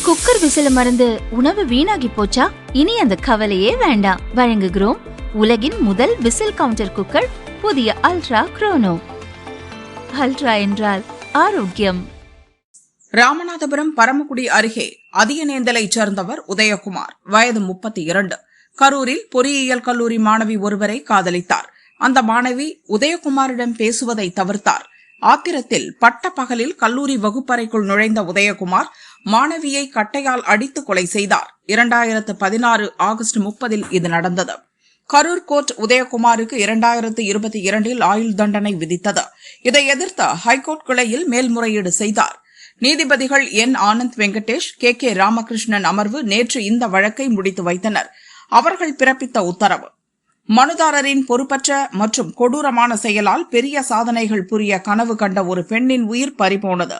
Cooker விசில மறந்து உணவு வீணாகி போச்சா? இனி அந்த கவலையே வேண்டாம். வழங்குகிறோம் உலகின் முதல் விசில் கவுண்டர் குக்கர், புதிய அல்ட்ரா குரோனோ. அல்ட்ரா என்றால் ஆரோக்கியம். ராமநாதபுரம் பரமக்குடி அருகே அதியநேந்தலைச் சேர்ந்தவர் உதயகுமார், வயது 32. கரூரில் பொறியியல் கல்லூரி மாணவி ஒருவரை காதலித்தார். அந்த மாணவி உதயகுமாரிடம் பேசுவதை தவிர்த்தார். ஆத்திரத்தில் பட்ட பகலில் கல்லூரி வகுப்பறைக்குள் நுழைந்த உதயகுமார் மாணவியை கட்டையால் அடித்து கொலை செய்தார். 2016 ஆகஸ்ட் 30 இது நடந்தது. கரூர் கோர்ட் உதயகுமாருக்கு 2022 ஆயுள் தண்டனை விதித்தது. இதை எதிர்த்து ஹைகோர்ட் கிளையில் மேல்முறையீடு செய்தார். நீதிபதிகள் என் ஆனந்த் வெங்கடேஷ், கே ராமகிருஷ்ணன் அமர்வு நேற்று இந்த வழக்கை முடித்து வைத்தனர். அவர்கள் பிறப்பித்த உத்தரவு: மனுதாரரின் பொறுப்பற்ற மற்றும் கொடூரமான செயலால் பெரிய சாதனைகள் புரிய கனவு கண்ட ஒரு பெண்ணின் உயிர் பறிபோனது.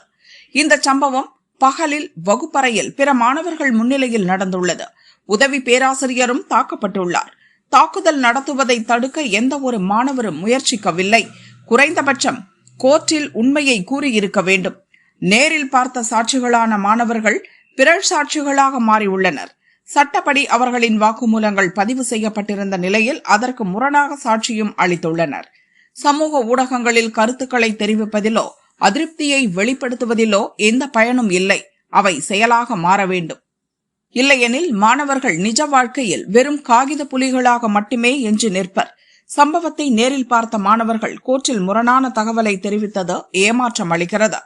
இந்த சம்பவம் பகலில் வகுப்பறையில் பிற மாணவர்கள் முன்னிலையில் நடந்துள்ளது. உதவி பேராசிரியரும் தாக்கப்பட்டுள்ளார். தாக்குதல் நடத்துவதை தடுக்க எந்த ஒரு மாணவரும் முயற்சிக்கவில்லை. குறைந்தபட்சம் கோர்ட்டில் உண்மையை கூறியிருக்க வேண்டும். நேரில் பார்த்த சாட்சிகளான மாணவர்கள் பிறர் சாட்சிகளாக மாறியுள்ளனர். சட்டப்படி அவர்களின் வாக்குமூலங்கள் பதிவு செய்யப்பட்டிருந்த நிலையில் அதற்கு முரணாக சாட்சியும் அளித்துள்ளனர். சமூக ஊடகங்களில் கருத்துக்களை தெரிவிப்பதிலோ அதிருப்தியை வெளிப்படுத்துவதிலோ எந்த பயனும் இல்லை. அவை செயலாக மாற வேண்டும். இல்லையெனில் மாணவர்கள் நிஜ வாழ்க்கையில் வெறும் காகித புலிகளாக மட்டுமே எஞ்சி நிற்பர். சம்பவத்தை நேரில் பார்த்த மாணவர்கள் கோர்ட்டில் முரணான தகவலை தெரிவித்தது ஏமாற்றம் அளிக்கிறது.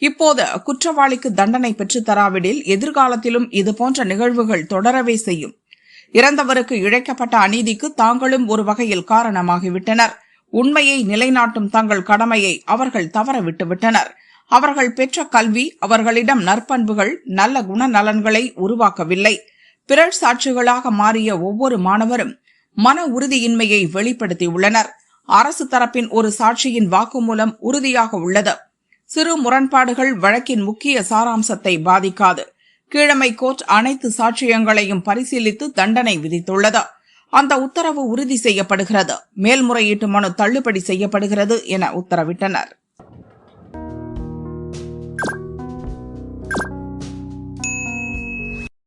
இப்போது குற்றவாளிக்கு தண்டனை பெற்றுத்தராவிடில் எதிர்காலத்திலும் இதுபோன்ற நிகழ்வுகள் தொடரவே செய்யும். இறந்தவருக்கு இழைக்கப்பட்ட அநீதிக்கு தாங்களும் ஒரு வகையில் காரணமாகிவிட்டனர். உண்மையை நிலைநாட்டும் தங்கள் கடமையை அவர்கள் தவற விட்டுவிட்டனர். அவர்கள் பெற்ற கல்வி அவர்களிடம் நற்பண்புகள், நல்ல குணநலன்களை உருவாக்கவில்லை. பிறர் சாட்சிகளாக மாறிய ஒவ்வொரு மாணவரும் மன உறுதியின்மையை வெளிப்படுத்தியுள்ளனர். அரசு தரப்பின் ஒரு சாட்சியின் வாக்குமூலம் உறுதியாக உள்ளது. சிறு முரண்பாடுகள் வழக்கின் முக்கிய சாராம்சத்தை பாதிக்காது. கீழமை கோர்ட் அனைத்து சாட்சியங்களையும் பரிசீலித்து தண்டனை விதித்துள்ளது. அந்த உத்தரவு உறுதி செய்யப்படுகிறது. மேல்முறையீட்டு மனு தள்ளுபடி செய்யப்படுகிறது என உத்தரவிட்டனர்.